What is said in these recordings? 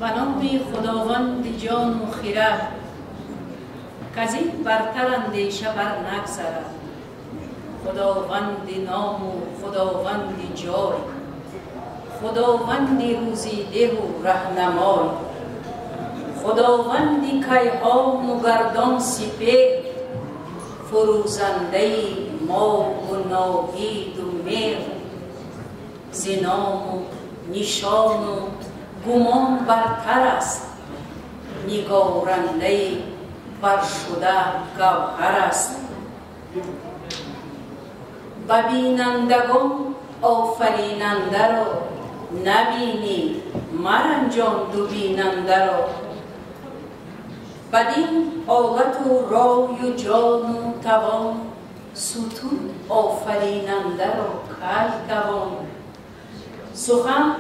به نام خداوند جان و خرد، کز این برتر اندیشه بر نگذرد. خداوند نام و خداوند جای، خداوند روزی ده و رهنمای، خداوند کیهان و گردان سپهر، فروزنده ماه و ناهید و مهر. ز نام و نشان و گمان برتر است، نگارنده برشده گوهر است. ببینندگان آفریننده را، نبینی مرنجان دو بیننده را. بدین حالت و رای و جان و توان، ستود آفریننده را کی توان. سخن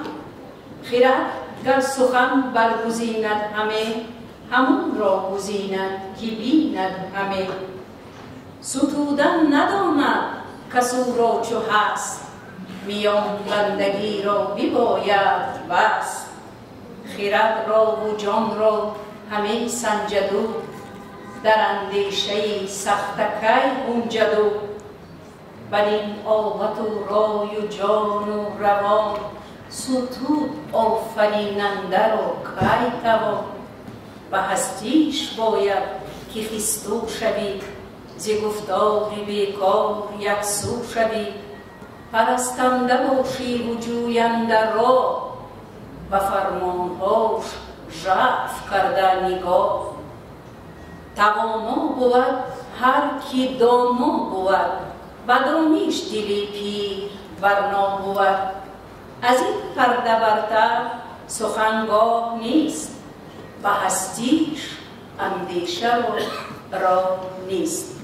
خرد گر سخن برگزیند همه، همون را گزیند که بیند همه. ستودن نداند کس او را چو هست، میان بندگی را بباید بس. خرد را و جان را همه سنجد او، در اندیشه سختکی گنجد او. بر این آلت و رای و جان و روان، ستود آفریننده را کی توان. به هستیش باید که خستو شوی، ز گفتار بیکار یک سو شوی. پرستنده باشی و جوینده راه، به فرمانهاش ژرف کرده نگاه. توانا بود هر کی دانا بود، به دانش دلی پیر ورنا بود. از این پرده برتر سخنگاه نیست، به هستیش اندیشه را نیست.